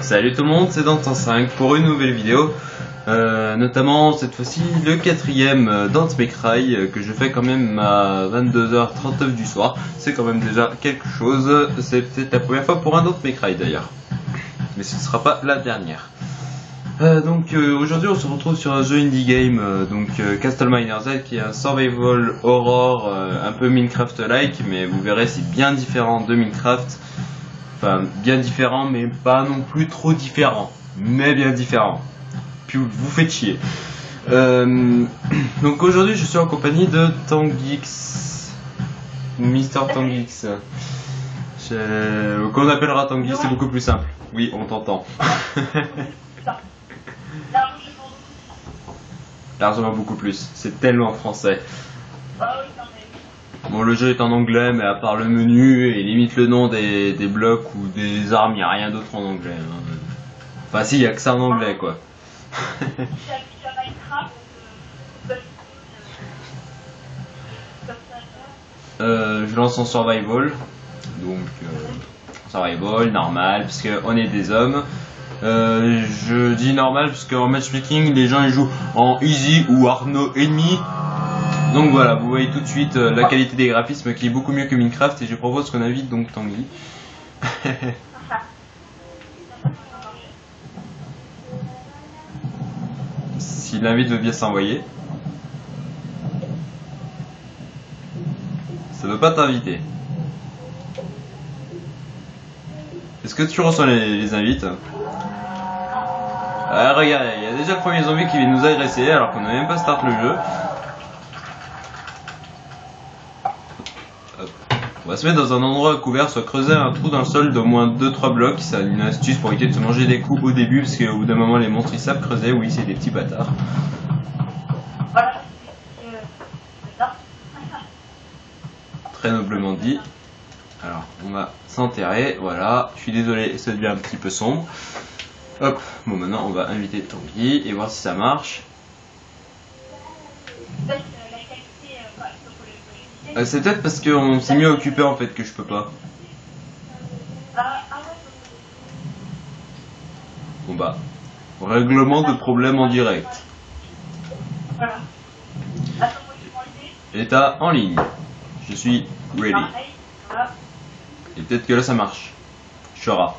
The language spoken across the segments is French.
Salut tout le monde, c'est Dante5 pour une nouvelle vidéo, notamment cette fois-ci le quatrième Dante May Cry que je fais quand même à 22h39 du soir. C'est quand même déjà quelque chose, c'est peut-être la première fois pour un Dante May Cry d'ailleurs, mais ce ne sera pas la dernière. Aujourd'hui on se retrouve sur un jeu indie game, Castle Miner Z, qui est un survival horror un peu Minecraft-like, mais vous verrez c'est bien différent de Minecraft. Enfin, bien différent, mais pas non plus trop différent, mais bien différent. Puis vous faites chier. Donc aujourd'hui, je suis en compagnie de Tanguix, Mister Tanguix. Qu'on appellera Tanguix, c'est beaucoup plus simple. Oui, on t'entend. Largement beaucoup plus. C'est tellement français. Bon, le jeu est en anglais, mais à part le menu et limite le nom des blocs ou des armes, il n'y a rien d'autre en anglais. Hein. Enfin, si, il n'y a que ça en anglais, quoi. Je lance en survival. Donc, survival, normal, puisque on est des hommes. Je dis normal, puisque en matchmaking, les gens ils jouent en easy ou Arnaud ennemi. Donc voilà, vous voyez tout de suite la qualité des graphismes qui est beaucoup mieux que Minecraft, et je propose qu'on invite donc Tanguy. Si l'invite veut bien s'envoyer. Ça veut pas t'inviter. Est-ce que tu reçois les invites? Ah, regarde, il y a déjà le premier zombie qui vient nous agresser alors qu'on n'a même pas start le jeu. On va se mettre dans un endroit couvert, soit creuser un trou dans le sol d'au moins 2-3 blocs. C'est une astuce pour éviter de se manger des coups au début, parce qu'au bout d'un moment les monstres ils savent creuser. Oui, c'est des petits bâtards. Très noblement dit. Alors on va s'enterrer, voilà. Je suis désolé, ça devient un petit peu sombre. Hop, bon maintenant on va inviter Tanguy et voir si ça marche. C'est peut-être parce qu'on s'est mieux occupé en fait que je peux pas. Bon bah, règlement de problème en direct. État en ligne. Je suis ready. Et peut-être que là ça marche. Chora.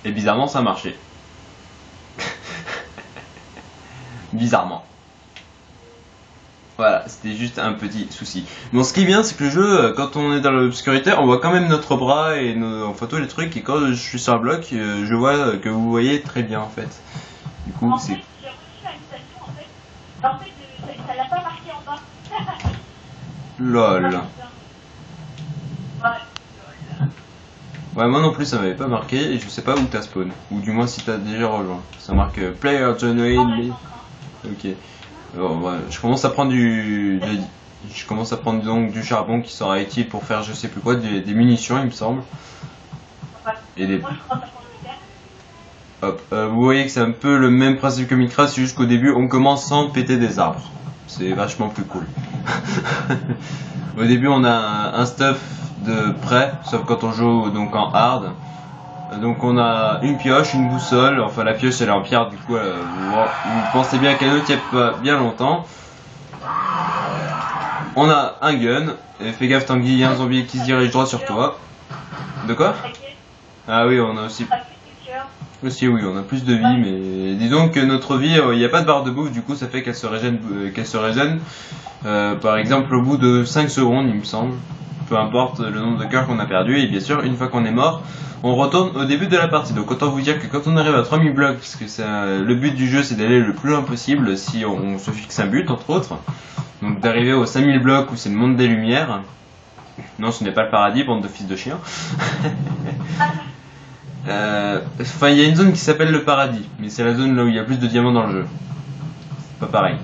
Et bizarrement ça a marché. Bizarrement. Voilà, c'était juste un petit souci. Bon, ce qui est bien, c'est que le jeu, quand on est dans l'obscurité, on voit quand même notre bras et en photo les trucs, et quand je suis sur un bloc, je vois que vous voyez très bien en fait. Du coup, c'est... J'ai reçu l'invitation en fait. En fait, ça l'a pas marqué en bas. LOL. Ouais, moi non plus ça m'avait pas marqué, et je sais pas où t'as spawn. Ou du moins si t'as déjà rejoint. Ça marque Player Joined. Ok. Alors, ouais, je commence à prendre donc du charbon qui sera utile pour faire je sais plus quoi, des munitions il me semble. Et des... Hop, vous voyez que c'est un peu le même principe que Minecraft, c'est juste qu'au début on commence sans péter des arbres. C'est vachement plus cool. Au début on a un stuff de prêt, sauf quand on joue donc en hard. Donc on a une pioche, une boussole, enfin la pioche elle est en pierre, du coup vous pensez bien qu'elle ne tient pas bien longtemps. On a un gun, et fais gaffe Tanguy, il y a un zombie qui se dirige droit sur toi. De quoi? Ah oui, on a aussi oui, on a plus de vie, mais disons que notre vie, il n'y a pas de barre de bouffe, du coup ça fait qu'elle se régène, par exemple au bout de 5 secondes il me semble. Peu importe le nombre de cœurs qu'on a perdu, et bien sûr une fois qu'on est mort on retourne au début de la partie. Donc autant vous dire que quand on arrive à 3000 blocs, parce que le but du jeu c'est d'aller le plus loin possible si on se fixe un but entre autres, donc d'arriver aux 5000 blocs où c'est le monde des lumières. Non, ce n'est pas le paradis, bande de fils de chiens. Enfin il y a une zone qui s'appelle le paradis, mais c'est la zone là où il y a plus de diamants dans le jeu. C'est pas pareil.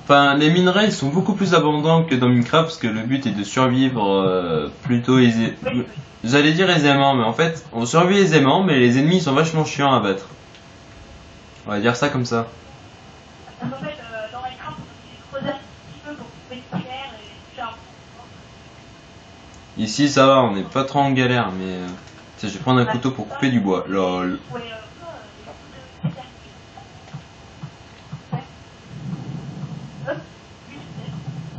Enfin, les minerais sont beaucoup plus abondants que dans Minecraft, parce que le but est de survivre plutôt aisément. J'allais dire aisément, mais en fait, on survit aisément, mais les ennemis sont vachement chiants à battre. On va dire ça comme ça. En fait, dans Minecraft, on peut creuser un petit peu pour couper une pierre et faire un... Ici ça va, on n'est pas trop en galère, mais tiens, je vais prendre un couteau pour couper du bois. Lol.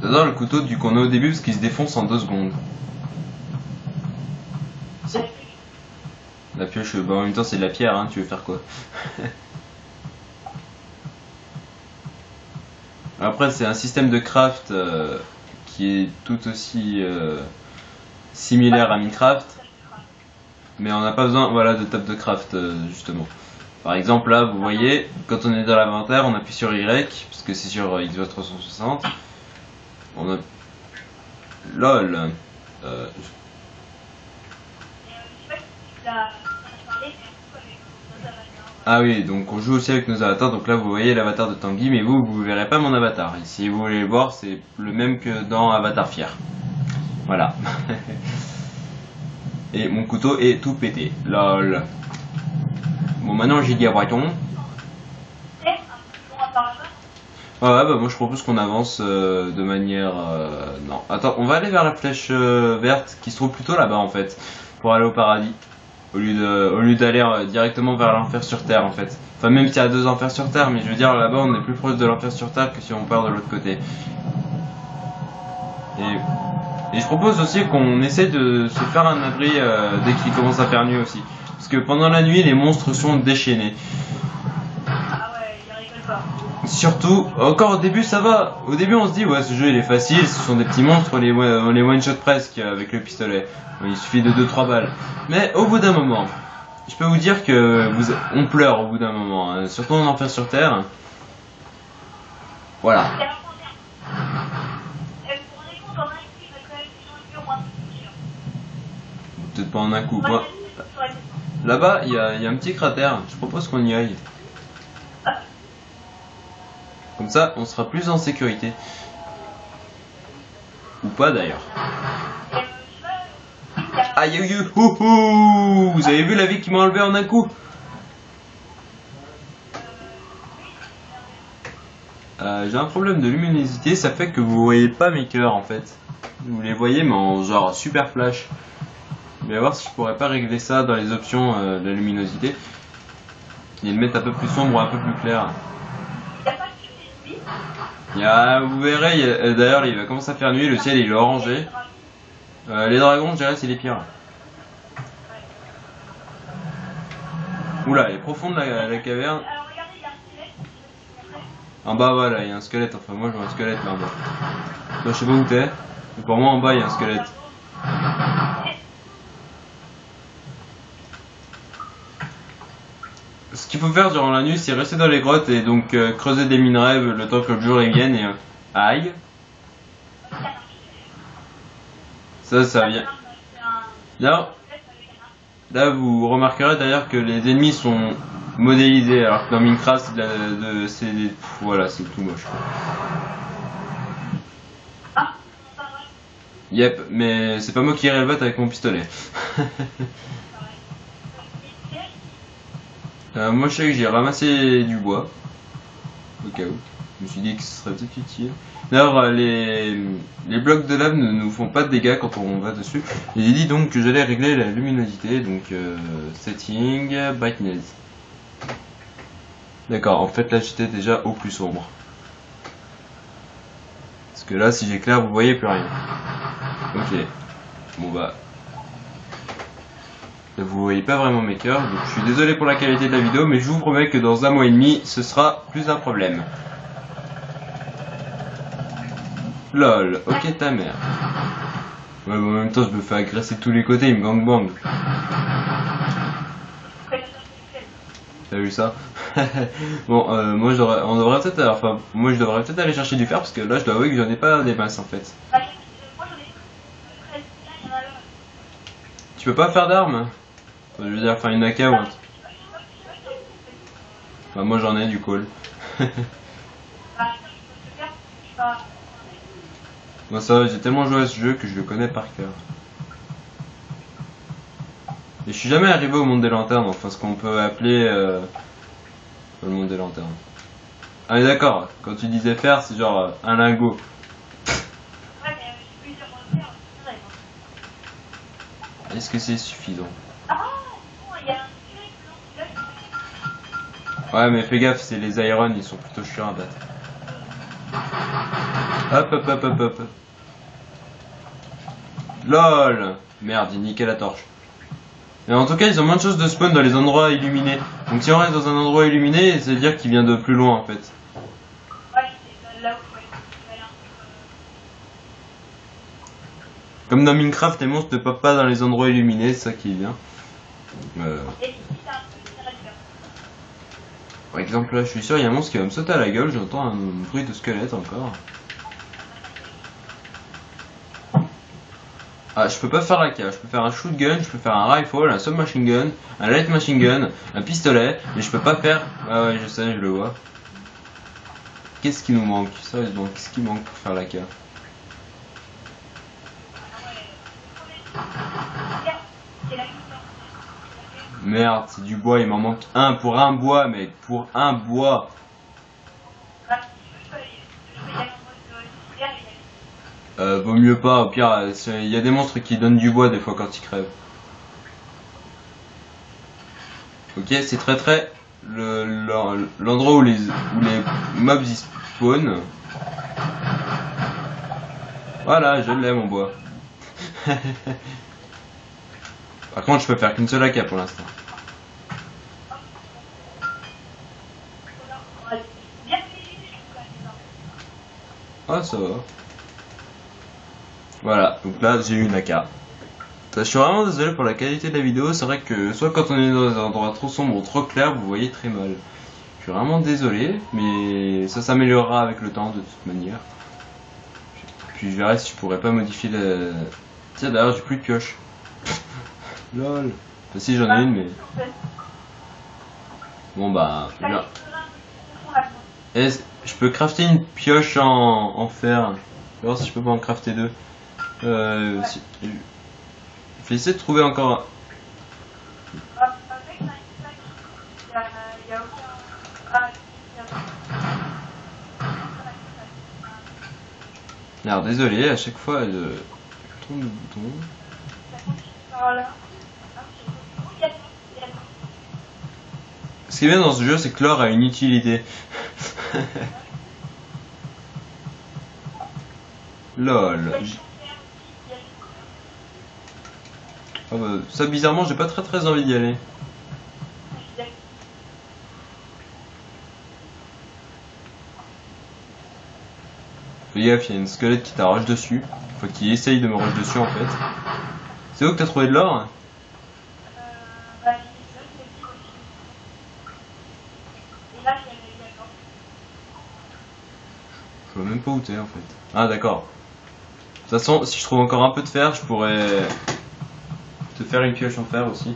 J'adore le couteau du qu'on a au début parce qu'il se défonce en 2 secondes. La pioche, bah en même temps c'est de la pierre, hein, tu veux faire quoi? Après c'est un système de craft qui est tout aussi similaire à Minecraft, mais on n'a pas besoin, voilà, de table de craft justement. Par exemple là vous voyez, quand on est dans l'inventaire on appuie sur Y, parce que c'est sur Xbox 360. On a... LOL. Ah oui, donc on joue aussi avec nos avatars. Donc là vous voyez l'avatar de Tanguy, mais vous verrez pas mon avatar. Et si vous voulez le voir, c'est le même que dans Avatar Fier. Voilà. Et mon couteau est tout pété. LOL. Bon, maintenant j'ai dit à Breton. Ouais, bah moi je propose qu'on avance de manière... Non, attends, on va aller vers la flèche verte qui se trouve plutôt là-bas en fait, pour aller au paradis. Au lieu d'aller directement vers l'enfer sur Terre en fait. Enfin même s'il y a 2 enfers sur Terre, mais je veux dire là-bas on est plus proche de l'enfer sur Terre que si on part de l'autre côté. Et je propose aussi qu'on essaie de se faire un abri dès qu'il commence à faire nuit aussi. Parce que pendant la nuit les monstres sont déchaînés. Surtout, encore au début ça va. Au début on se dit ouais ce jeu il est facile, ce sont des petits monstres, on les one shot presque avec le pistolet. Il suffit de 2-3 balles. Mais au bout d'un moment, je peux vous dire que on pleure au bout d'un moment, hein. Surtout en enfer sur Terre. Voilà. Peut-être pas en un coup. Moi, là-bas il y a un petit cratère, je propose qu'on y aille. Comme ça, on sera plus en sécurité. Ou pas d'ailleurs. Aïe aïe aïe, houhou. Vous avez vu la vie qui m'a enlevé en un coup? J'ai un problème de luminosité, ça fait que vous voyez pas mes cœurs en fait. Vous les voyez mais en genre super flash. Je vais voir si je pourrais pas régler ça dans les options de la luminosité. Et le mettre un peu plus sombre ou un peu plus clair. Vous verrez, d'ailleurs il va commencer à faire nuit, le ciel il est orangé. Les dragons je dirais c'est les pires. Oula, elle est profonde la caverne. En bas voilà, il y a un squelette, enfin moi je vois un squelette là en bas. Toi je sais pas où t'es, mais pour moi en bas il y a un squelette. Ce qu'il faut faire durant la nuit c'est rester dans les grottes et donc creuser des minerais le temps que le jour il vienne et... aïe. Ça vient. Là vous remarquerez d'ailleurs que les ennemis sont modélisés alors que dans Minecraft voilà, c'est tout moche. Yep, mais c'est pas moi qui irai le battre avec mon pistolet. Moi je sais que j'ai ramassé du bois au cas où. Je me suis dit que ce serait peut-être utile. D'ailleurs les blocs de lave ne nous font pas de dégâts quand on va dessus. Et j'ai dit donc que j'allais régler la luminosité, donc setting, brightness. D'accord, en fait là j'étais déjà au plus sombre. Parce que là si j'éclaire vous voyez plus rien. Ok. Bon bah. Là, vous voyez pas vraiment mes cœurs, donc je suis désolé pour la qualité de la vidéo, mais je vous promets que dans 1 mois et demi ce sera plus un problème. LOL, ok ta mère. Ouais, mais en même temps je me fais agresser de tous les côtés, il me gangbang. T'as vu ça? Bon, moi on devrait peut-être, enfin moi je devrais peut-être aller chercher du fer parce que là je dois avouer que j'en ai pas des masses en fait. Tu peux pas faire d'armes? Je veux dire, faire une AK ou un... Bah moi j'en ai du call. Moi ça va, j'ai tellement joué à ce jeu que je le connais par cœur. Et je suis jamais arrivé au monde des lanternes, enfin ce qu'on peut appeler le monde des lanternes. Ah mais d'accord, quand tu disais faire c'est genre un lingot. est-ce que c'est suffisant? Ah, bon, il y a un squelette blanc là. Ouais, mais fais gaffe, c'est les Iron, ils sont plutôt chiants à battre. Hop, hop, hop, hop, hop. LOL. Merde, il niquait la torche. Mais en tout cas, ils ont moins de chances de spawn dans les endroits illuminés. Donc si on reste dans un endroit illuminé, ça veut dire qu'il vient de plus loin en fait. Ouais, c'est là où, ouais. Comme dans Minecraft, les monstres ne popent pas dans les endroits illuminés, c'est ça qui est bien. Et ici, t'as un peu de directeur. Par exemple, là, je suis sûr, il y a un monstre qui va me sauter à la gueule, j'entends un bruit de squelette encore. Ah, je peux pas faire la cage, je peux faire un shotgun, je peux faire un rifle, un submachine gun, un light machine gun, un pistolet, mais je peux pas faire... Ah ouais, je sais, je le vois. Qu'est-ce qui nous manque? Sérieusement, qu'est-ce qui manque pour faire la cage? Merde, c'est du bois, il m'en manque un pour un bois, mec, pour un bois. Vaut mieux pas, au pire, il y a des monstres qui donnent du bois des fois quand ils crèvent. Ok, c'est très l'endroit où les mobs y spawnent. Voilà, je l'ai mon bois. Par contre, je peux faire qu'une seule AK pour l'instant. Ah, ça va. Voilà, donc là j'ai eu une AK. Je suis vraiment désolé pour la qualité de la vidéo, c'est vrai que soit quand on est dans un endroit trop sombre ou trop clair, vous voyez très mal. Je suis vraiment désolé, mais ça s'améliorera avec le temps de toute manière. Puis je verrai si je pourrais pas modifier le... Tiens d'ailleurs j'ai plus de pioche. LOL. Enfin si j'en ai une mais... Bon bah... Je peux crafter une pioche en fer. Je vais voir si je peux pas en crafter deux. Si... Je vais essayer de trouver encore alors désolé, à chaque fois je tourne le bouton. Ce qui est bien dans ce jeu, c'est que l'or a une utilité. LOL. Ah bah, ça bizarrement j'ai pas très envie d'y aller. Fais gaffe, il y a une squelette qui t'arrache dessus. Faut qu'il essaye de me rush dessus en fait. C'est où que t'as trouvé de l'or? Je vois même pas où t'es en fait. Ah d'accord. De toute façon, si je trouve encore un peu de fer, je pourrais te faire une pioche en fer aussi.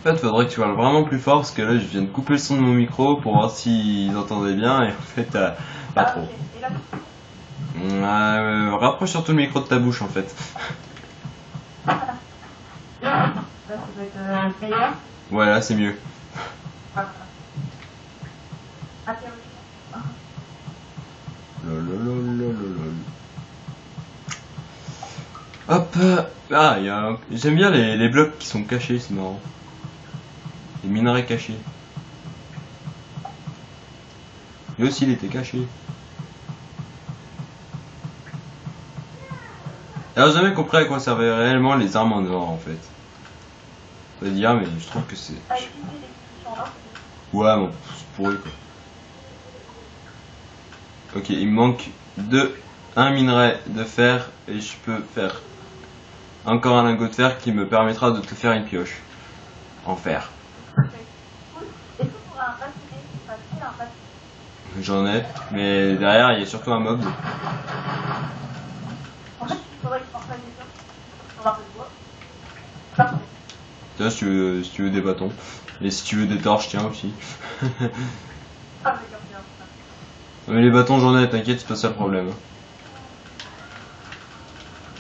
En fait, faudrait que tu parles vraiment plus fort parce que là, je viens de couper le son de mon micro pour voir s'ils entendaient bien et en fait, pas trop. Rapproche surtout le micro de ta bouche en fait. Ouais, là c'est mieux. Hop. Ah, j'aime bien les blocs qui sont cachés, c'est marrant. Les minerais cachés. Et aussi, il était caché. Alors, j'ai jamais compris à quoi servaient réellement les armes en or en fait. Ça veut dire, mais je trouve que c'est. Ouais, bon, c'est pourri quoi. Ok, il me manque un minerai de fer et je peux faire encore un lingot de fer qui me permettra de te faire une pioche en fer. J'en ai, mais derrière il y a surtout un mob. Tiens, si tu veux des bâtons. Et si tu veux des torches, tiens aussi. Mais les bâtons j'en ai, t'inquiète, c'est pas ça le problème.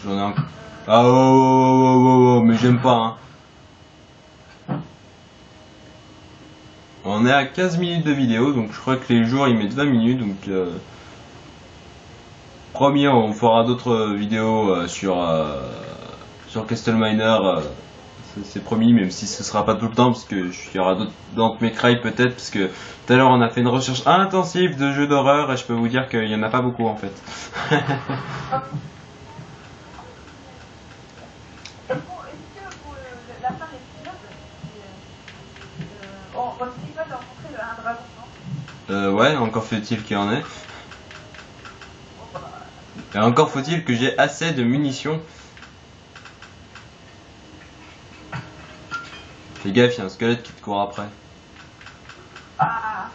J'en ai un... Ah oh, mais j'aime pas hein. On est à 15 minutes de vidéo, donc je crois que les jours ils mettent 20 minutes, donc promis on fera d'autres vidéos sur Castle Miner, c'est promis, même si ce sera pas tout le temps, parce que il y aura d'autres dans mes crails peut-être, parce que tout à l'heure on a fait une recherche intensive de jeux d'horreur et je peux vous dire qu'il y en a pas beaucoup en fait. Ouais, encore faut-il qu'il y en ait. Et encore faut-il que j'ai assez de munitions. Fais gaffe, il y a un squelette qui te court après. Ah.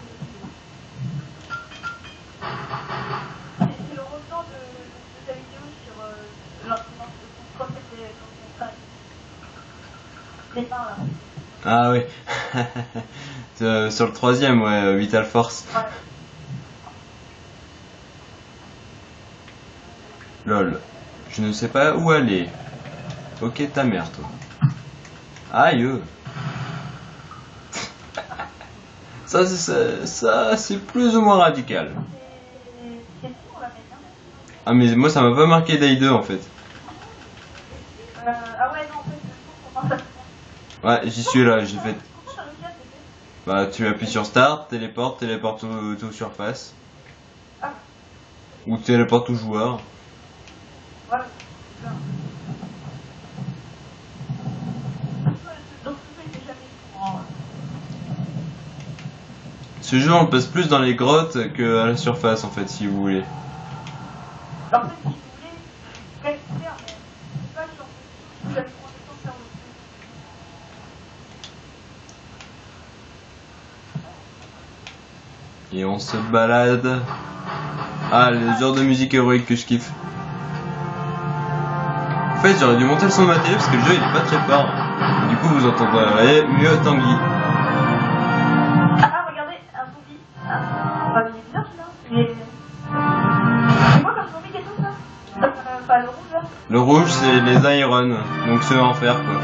C'est le revenant de ta vidéo sur l'incident de ton crâne. Les mains là. Ah oui. Sur le troisième, ouais, Vital Force. Ouais. Lol. Je ne sais pas où aller. Ok, ta mère, toi. Aïe. Ça, c'est plus ou moins radical. C'est pour la maison. Ah, mais moi, ça m'a pas marqué Day 2 en fait. Ah ouais, non, en fait, comment ça se fait? Ouais, j'y suis là, j'ai fait. Bah, tu appuies sur Start, téléporte tout surface. Ah. Ou téléporte tout joueur. Voilà. Donc, c'est jamais. Ce jeu, on le passe plus dans les grottes que à la surface en fait, si vous voulez. En fait, si vous voulez, vous pouvez le faire, mais c'est pas sur vous allez prendre le temps de faire le Et on se balade. Ah, les heures de musique héroïque que je kiffe. En fait, j'aurais dû monter le son de ma télé parce que le jeu il est pas très fort. Du coup, vous entendrez mieux Tanguy. Ah, regardez, un zombie. Enfin, il est bizarre celui-là. C'est quoi comme zombie qui est tout ça? Enfin, le rouge là. Le rouge, c'est les Iron, donc ceux en fer quoi.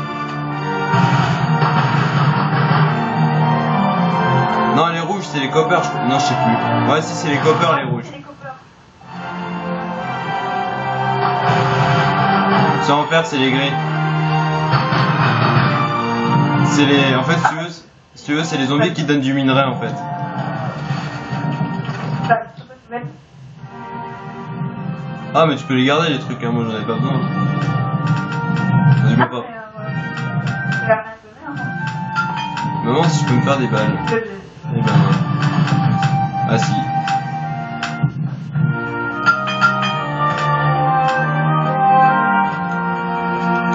Non, les rouges, c'est les coppers. Non, je sais plus. Ouais, si, c'est les coppers, les rouges. C'est les coppers. Ceux en fer, c'est les gris. C'est les. En fait, si tu veux, c'est les zombies qui donnent du minerai en fait. Bah, je sais pas si vous êtes. Ah, mais tu peux les garder les trucs, hein, moi j'en ai pas besoin. Dis-moi pas. Il a rien donné, hein. Maman, si je peux me faire des balles. Eh ben non. Ah si.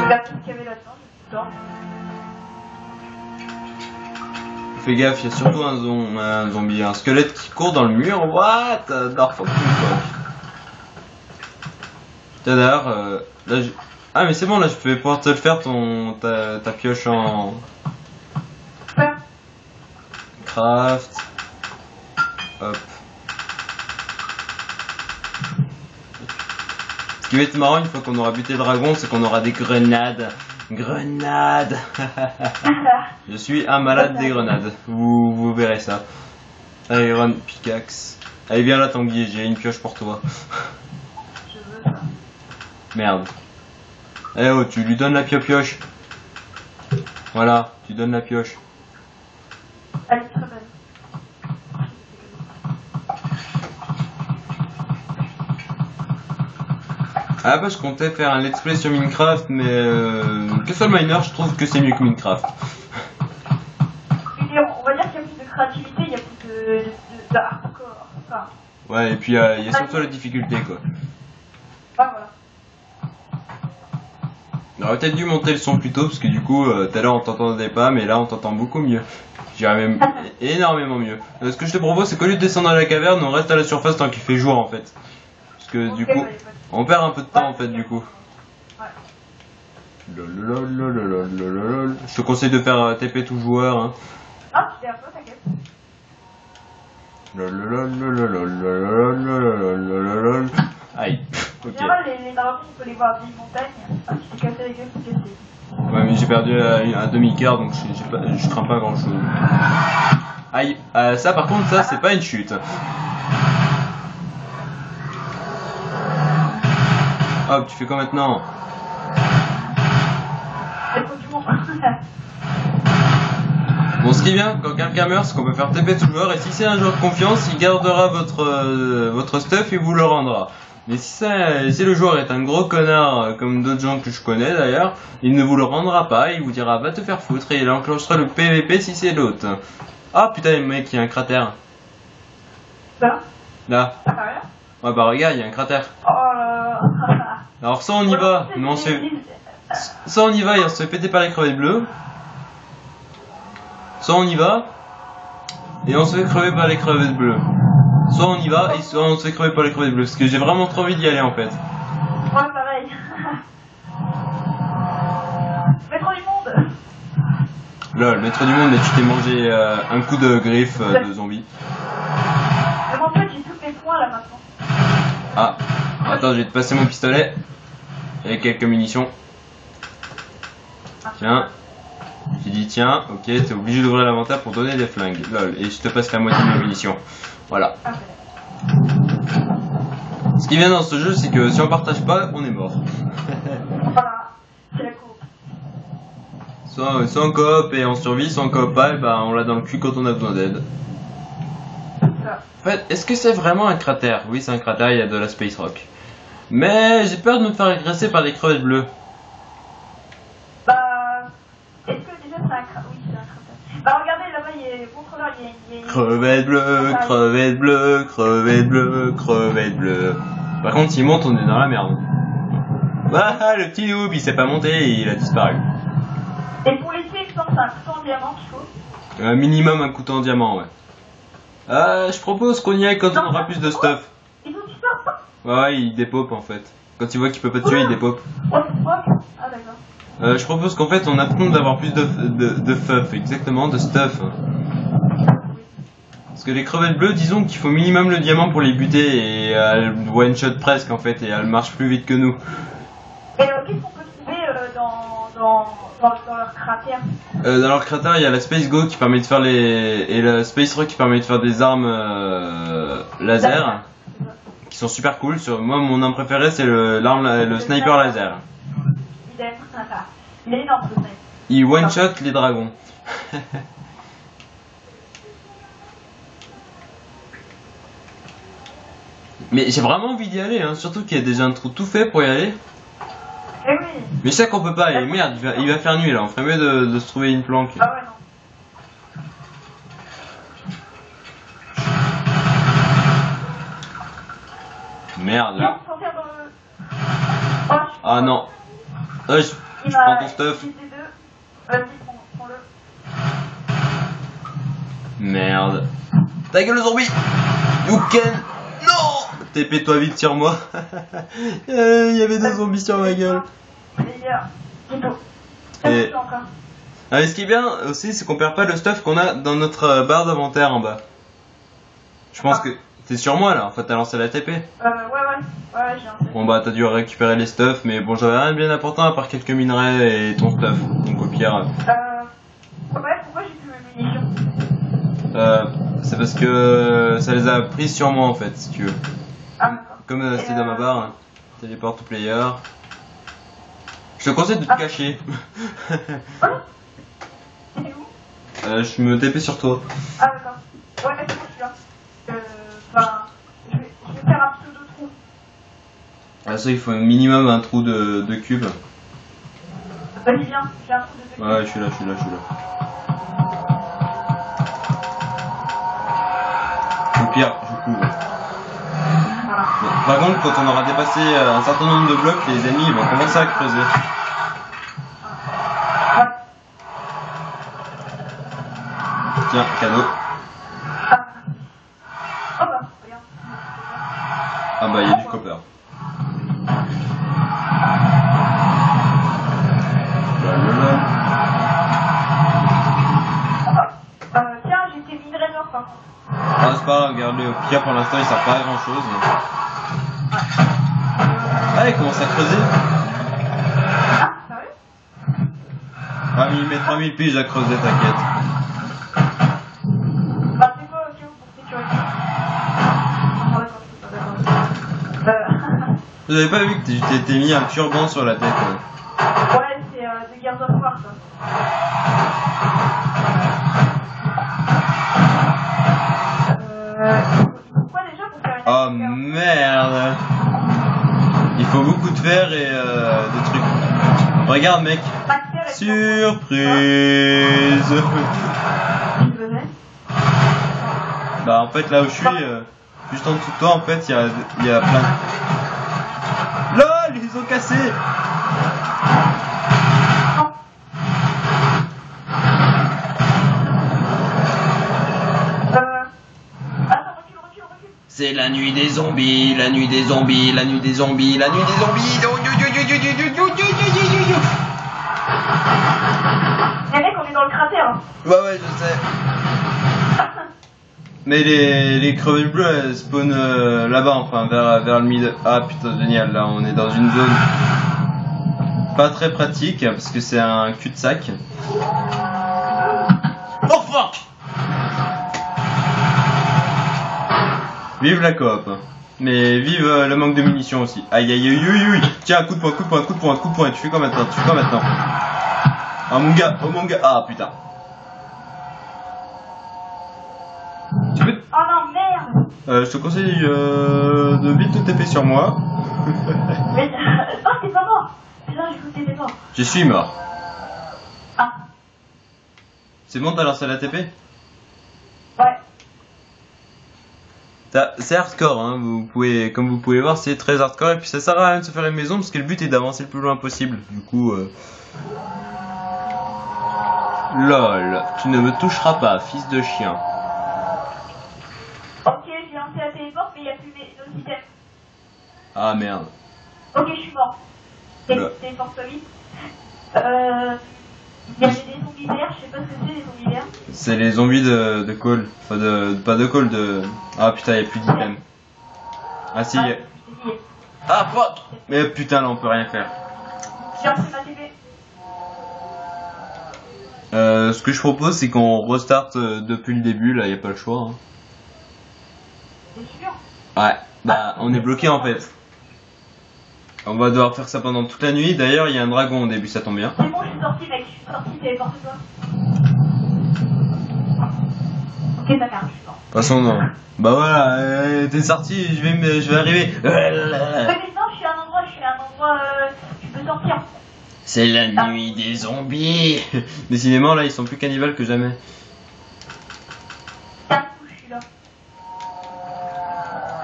Regarde tout ce qu'il y avait là-dedans, dedans. Fais gaffe, il y a surtout un zombie, un squelette qui court dans le mur. What the fuck? D'ailleurs, là je... Ah mais c'est bon, là je vais pouvoir te le faire ta pioche en... Ouais. Craft. Hop. Ce qui va être marrant une fois qu'on aura buté le dragon, c'est qu'on aura des grenades. Grenades. Je suis un malade des grenades. Vous verrez ça. Iron pickaxe. Allez viens là Tanguy, j'ai une pioche pour toi. Je veux ça. Merde. Eh oh, tu lui donnes la pioche. Voilà, tu donnes la pioche. Elle est très belle. Ah bah je comptais faire un let's play sur Minecraft, mais Castle Miner je trouve que c'est mieux que Minecraft. On va dire qu'il y a plus de créativité, il y a plus de hardcore. Enfin, Ouais, et puis il y a surtout la difficulté quoi. voilà. On aurait peut-être dû monter le son plus tôt, parce que du coup, tout à l'heure on t'entendait pas, mais là on t'entend beaucoup mieux. Je dirais même énormément mieux. Ce que je te propose, c'est qu'au lieu de descendre dans la caverne, on reste à la surface tant qu'il fait jour en fait. Parce que du coup, on perd un peu de temps en fait du coup. Ouais. Lololololololololol. Je te conseille de faire TP tout joueur. Hein. Ah, tu t'es un peu, t'inquiète. Aïe. Ok. En général, les dragons, on peut les voir à des montagnes. Ah, si t'es cassé la gueule, c'est cassé. Ouais, mais j'ai perdu un demi-quart, donc je crains pas grand-chose. Aïe. Ça, par contre, ça, c'est pas une chute. Hop, tu fais quoi maintenant? C'est le coup du monde. Bon, ce qui est bien quand quelqu'un meurt, c'est qu'on peut faire TP tout le joueur, et si c'est un joueur de confiance, il gardera votre stuff et vous le rendra. Mais si le joueur est un gros connard, comme d'autres gens que je connais d'ailleurs, il ne vous le rendra pas, il vous dira va te faire foutre, et il enclenchera le PVP si c'est l'autre. Ah putain, mec, il y a un cratère. Ça Là. Ça fait rien. Ouais, bah regarde, il y a un cratère. Oh là là. Alors ça on y va, mais on se fait... Ça on y va et on se fait péter par les crevettes bleues. Soit on y va et on se fait crever par les crevettes bleues. Soit on y va et soit on se fait crever par les crevettes bleues. Parce que j'ai vraiment trop envie d'y aller en fait. Ouais, pareil. Maître du monde. Lol, maître du monde, mais tu t'es mangé un coup de griffe de zombie. Mais en fait, j'ai tous mes points là maintenant. Ah, attends, je vais te passer mon pistolet. Et quelques munitions. Tiens. J'ai dit tiens, ok, t'es obligé d'ouvrir l'inventaire pour donner des flingues. Lol, et je te passe la moitié de mes munitions. Voilà. Ce qui vient dans ce jeu, c'est que si on partage pas, on est mort. Voilà, c'est la cour. Soit en coop et on survit, soit en coop pas, et bah on l'a dans le cul quand on a besoin d'aide. En fait, est-ce que c'est vraiment un cratère? Oui, c'est un cratère, il y a de la space rock. Mais j'ai peur de me faire agresser par les crevettes bleues. Bah, est-ce que déjà c'est un cratère? Oui, c'est un cratère. Bah, regardez là-bas, il y a le contrôleur, il y a... Crevettes bleues, crevettes bleues, crevettes bleues, crevettes bleues. Par contre, s'il monte, on est dans la merde. Ah, le petit noob, il s'est pas monté et il a disparu. Et pour les tuer, c'est un couteau en diamant qu'il faut. Minimum un couteau en diamant, ouais. Je propose qu'on y aille quand on aura plus de stuff. Ils ont disparu. Ouais, il dépop en fait. Quand il voit qu'il peut pas te tuer, il dépop. Oh, fuck. Ah, d'accord. Je propose qu'en fait on attende d'avoir plus de fuff, exactement, de stuff. Parce que les crevettes bleues, disons qu'il faut minimum le diamant pour les buter et elles one shot presque en fait et elles marchent plus vite que nous. Et qu'est-ce qu'on peut trouver dans leur cratère? Dans leur cratère, il y a la Space Go qui permet de faire et la Space Rock qui permet de faire des armes laser qui sont super cool. Moi, mon arme préférée c'est le sniper laser. Il est énorme, ce mec. Il one shot les dragons. Mais j'ai vraiment envie d'y aller, hein, surtout qu'il y a déjà un trou tout fait pour y aller. Eh oui. Mais je sais qu'on peut pas aller, merde, il va faire nuit là, on ferait mieux de se trouver une planque. Ah ouais, non. Merde là. Non, sans faire dans le... Oh, Ah non. Je prends ton stuff. Vas-y, prends-le. Merde. Ta gueule le zombie. You can. Non. TP-toi vite sur moi. Il y avait des zombies sur ma gueule. Et... Ah, et ce qui est bien aussi, c'est qu'on perd pas le stuff qu'on a dans notre barre d'inventaire en bas. Je pense que t'es sur moi là, en fait t'as lancé la TP. Ouais, j'ai lancé. Bon bah t'as dû récupérer les stuff, mais bon j'avais rien de bien important à part quelques minerais et ton stuff. Donc au pire... Ouais, pourquoi j'ai plus mes munitions? C'est parce que ça les a prises sur moi en fait, si tu veux. Ah, d'accord. Comme c'était dans ma barre, hein. Téléport to player. Je te conseille de te cacher. C'est où? Je me TP sur toi. Ah, d'accord. Ouais, c'est bon, je suis là. Enfin, je vais faire un pseudo-trou. Ah ça, il faut un minimum un trou de cube. Vas-y, viens, j'ai un trou de 2 cubes. Ouais, je suis là. Au pire, je couvre. Voilà. Bon, par contre, quand on aura dépassé un certain nombre de blocs, les ennemis vont commencer à creuser. Ouais. Tiens, cadeau. Oh bah, regarde. Ah bah, il y a du copper. Tiens, j'ai été minerai d'or par contre. Ah, c'est pas grave, regarde-le, au pire pour l'instant il sert pas à grand chose. Ah, il commence à creuser. Ah, sérieux? Ah, mais il met 3000 piges à creuser, t'inquiète. Bah, c'est quoi, ok, pour sécurité? Ah, d'accord, je suis pas d'accord. Vous avez pas vu que tu t'étais mis un turban sur la tête? Ouais, c'est de Gears of War, ça. Pourquoi déjà pour faire une Oh merde! Il faut beaucoup de fer et des trucs. Regarde mec! Surprise! Bah en fait là où je suis, juste en dessous de toi en fait il y a plein de... LOL! Ils ont cassé! C'est la nuit des zombies, la nuit des zombies, la nuit des zombies, la nuit des zombies. Les mecs, on est dans le cratère. Ouais, je sais. Mais les crevettes bleues elles spawnent là-bas, enfin vers le mid. Ah putain, génial, là on est dans une zone pas très pratique parce que c'est un cul-de-sac. Oh fuck! Vive la coop, mais vive le manque de munitions aussi. Aïe aïe aïe aïe aïe. Tiens, coup de poing. Tu fais quoi maintenant? Ah mon gars, ah putain. Tu peux... Oh non, merde. Je te conseille de vite te taper sur moi. Mais non, t'es pas mort. Putain, j'ai cru que t'étais mort. Je suis mort. Ah. C'est bon, t'as lancé la TP? Ouais. C'est hardcore, hein. Comme vous pouvez voir, c'est très hardcore et puis ça sert à rien de se faire une maison parce que le but est d'avancer le plus loin possible. Du coup, LOL, tu ne me toucheras pas, fils de chien. Ok, j'ai lancé la téléporte, mais il n'y a plus nos items. Ah merde. Ok, je suis mort. Téléporte vite. Il y avait des zombies verts, je sais pas ce que c'est, les zombies verts. C'est les zombies de call. Enfin, pas de call, de... Ah putain, il n'y a plus d'items. Ah si, Ah fuck! Mais putain, là on peut rien faire. J'ai lancé ma TP. Ce que je propose, c'est qu'on restart depuis le début, là, il n'y a pas le choix. Hein. C'est sûr? Ouais, bah on est bloqué en fait. On va devoir faire ça pendant toute la nuit. D'ailleurs, il y a un dragon au début, ça tombe bien. C'est bon, je suis sorti, mec, je suis sorti, téléporte-toi. Ok, ça marche, je suis mort. De toute façon, non. Bah voilà, t'es sorti, je vais arriver. Ouais, mais non, je suis à un endroit, tu peux sortir. C'est la nuit des zombies. Décidément, là, ils sont plus cannibales que jamais. Je suis là.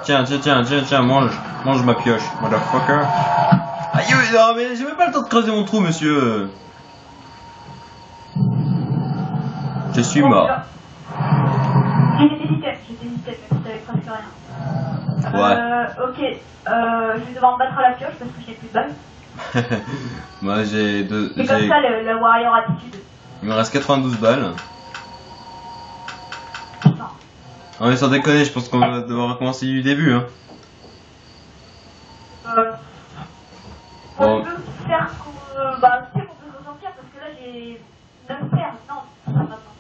Tiens, mange ma pioche, motherfucker. Aïe, non, mais j'ai même pas le temps de creuser mon trou, monsieur. Je suis mort. J'ai des items, mais ça presque rien. Ouais. Ok, je vais devoir me battre à la pioche parce que j'ai plus de balles. Moi, j'ai deux. C'est comme ça le warrior attitude. Il me reste 92 balles. Putain. Non mais sans déconner, je pense qu'on va devoir recommencer du début, hein. On peut faire qu'on... bah, tu sais qu'on peut ressortir parce que là j'ai 9 paires. Non, ça maintenant.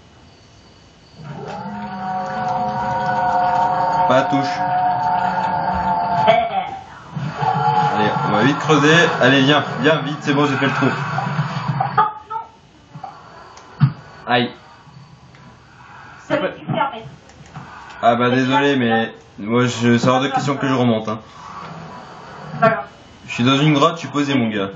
Pas la touche. Allez, on va vite creuser. Allez, viens, vite, c'est bon, j'ai fait le trou. Non, non. Aïe. J'avais dû fermer. Ah bah désolé, mais moi c'est hors de question que je remonte, hein. Pas grave. Je suis dans une grotte, je suis posé, mon gars.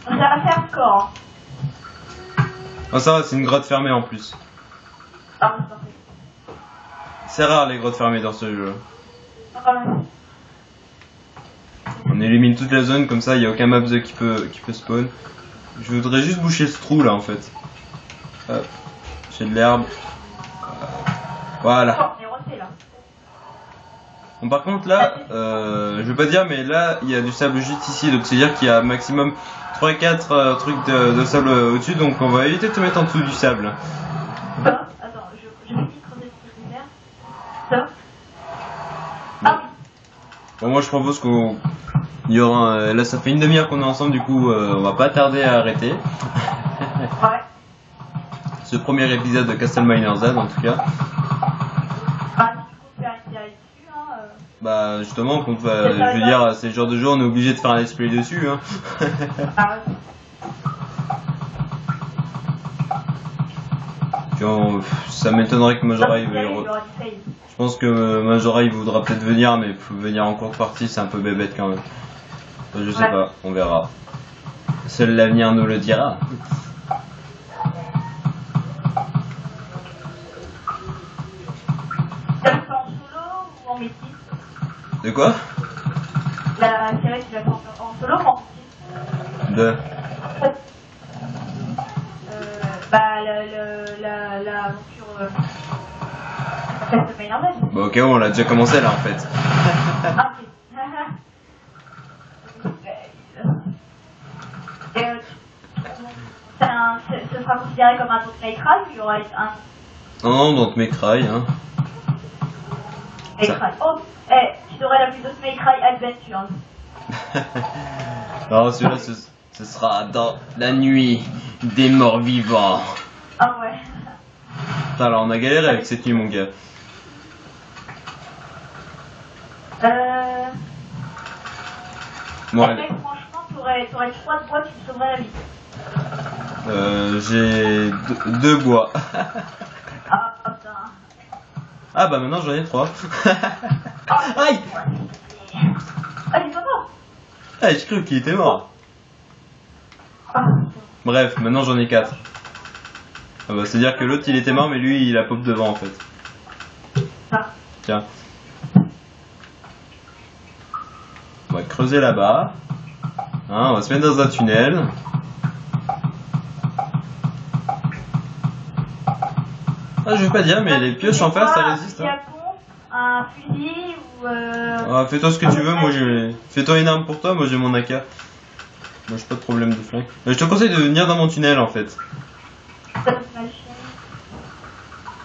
Ça va faire encore. Oh ça va, c'est une grotte fermée en plus. Ah, C'est rare les grottes fermées dans ce jeu. ah, ouais. On élimine toute la zone, comme ça il n'y a aucun mobs qui peut spawn. Je voudrais juste boucher ce trou là en fait. Hop, j'ai de l'herbe. Voilà. On est roté là. Bon, par contre là, je vais pas dire, mais là il y a du sable juste ici, donc c'est à dire qu'il y a maximum 3-4 trucs de sable au-dessus, donc on va éviter de te mettre en dessous du sable. Ça, attends, je vais essayer de creuser le lumière. Ça. Ah oui. Bon, moi je propose qu'on... Il y aura là ça fait une demi-heure qu'on est ensemble, du coup on va pas tarder à arrêter. Ouais. Ce premier épisode de Castle Miners Z en tout cas. Bah, si tu comptes faire une série dessus, hein. Bah justement, je veux dire, c'est le genre de jeu on est obligé de faire un let's play dessus. Hein. Ah ouais. Puis ça m'étonnerait que Majora il Il y veuille... aura du fail. Je pense que Majora il voudra peut-être venir, mais venir en courte partie c'est un peu bébête quand même. Je sais pas, on verra. Seul l'avenir nous le dira. Tu vas le faire en solo ou en métis? De quoi? La série, tu vas le faire en solo ou en métis? De... Bah, l'aventure Castle Miners Z. Bah ok, on l'a déjà commencé là en fait. Ah, ok. Ce sera considéré comme un autre May Cry ou il y aura un Non, dans May Cry, hein. May Cry? Oh, tu aurais la plus d'autres May Cry Adventures. Alors celui-là, ce sera dans la nuit des morts vivants. Ah ouais. Putain, alors on a galéré avec cette nuit, mon gars. Bon, allez. Mec, franchement, t'aurais 3 bois, tu me sauverais la vie. J'ai 2 bois. Ah, putain. Ah bah maintenant j'en ai 3. Aïe! Ah, il est pas mort. Ah, j'ai cru qu'il était mort. Ah, Bref, maintenant j'en ai 4. Ah bah, c'est-à-dire que l'autre il était mort, mais lui il a pop devant en fait. ça. Tiens. On va creuser là-bas. Hein, on va se mettre dans un tunnel. Ah, je vais pas dire, mais les pioches en fer ça résiste. Hein. Un fusil ou Ah, fais-toi ce que tu veux, moi j'ai. Fais-toi une arme pour toi, moi j'ai mon AK. Moi j'ai pas de problème de flingue. Je te conseille de venir dans mon tunnel en fait.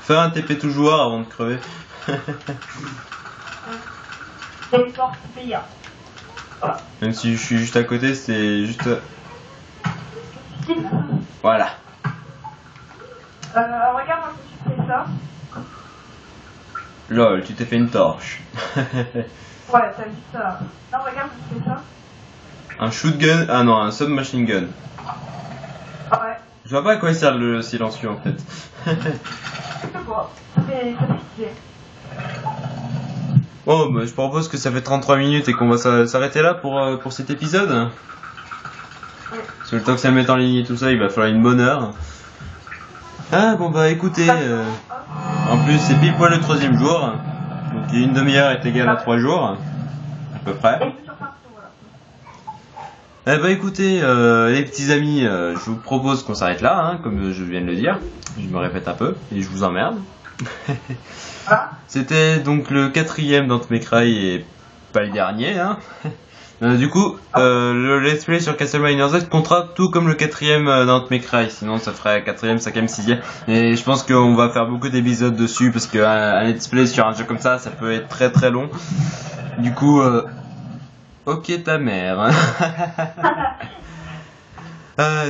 Fais un TP tout joueur avant de crever. Même si je suis juste à côté, c'est juste. Voilà. Regarde moi si tu fais ça. Lol, tu t'es fait une torche. Ouais, t'as vu ça. Non, regarde si tu fais ça. Un shotgun. Ah non, un submachine gun. Ah ouais. Je vois pas à quoi il sert le silencieux en fait. Je sais pas. Ça fait stylé. Oh, bah, je propose que ça fait 33 minutes et qu'on va s'arrêter là pour cet épisode. Parce que le temps que ça mette en ligne et tout ça, il va falloir une bonne heure. Ah bon bah écoutez, en plus c'est pile poil le 3e jour. Donc une demi-heure est égale à 3 jours, à peu près. Eh bah écoutez, les petits amis, je vous propose qu'on s'arrête là, hein, comme je viens de le dire. Je me répète un peu et je vous emmerde. C'était donc le 4e dans May Cry et pas le dernier. Hein. Du coup, le let's play sur Castle Miners Z comptera tout comme le 4e dans May Cry. Sinon, ça ferait 4e, 5e, 6e. Et je pense qu'on va faire beaucoup d'épisodes dessus parce qu'un let's play sur un jeu comme ça, ça peut être très très long. Du coup, ok ta mère.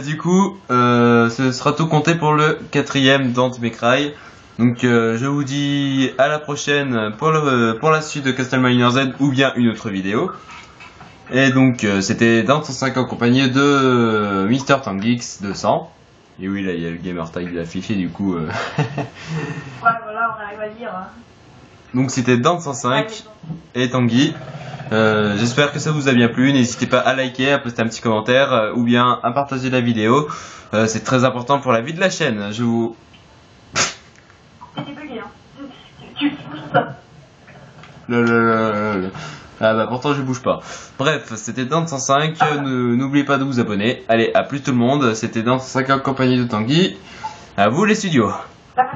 Du coup, ce sera tout compté pour le 4e dans May Cry. Donc je vous dis à la prochaine pour la suite de Castle Miners Z ou bien une autre vidéo. Et donc c'était Dante 105 accompagné de Mr Tangeeks 200. Et oui là il y a le gamer tag affiché du coup. Ouais voilà on arrive à lire. Hein. Donc c'était Dante 105 et Tanguy. J'espère que ça vous a bien plu. N'hésitez pas à liker, à poster un petit commentaire ou bien à partager la vidéo. C'est très important pour la vie de la chaîne. Je vous... C'était bugué hein. Tu bouges ça. Ah bah pourtant je bouge pas. Bref, c'était Dante 105, n'oubliez pas de vous abonner. Allez, à plus tout le monde, c'était Dante 105 accompagné de Tanguy. À vous les studios. Salut.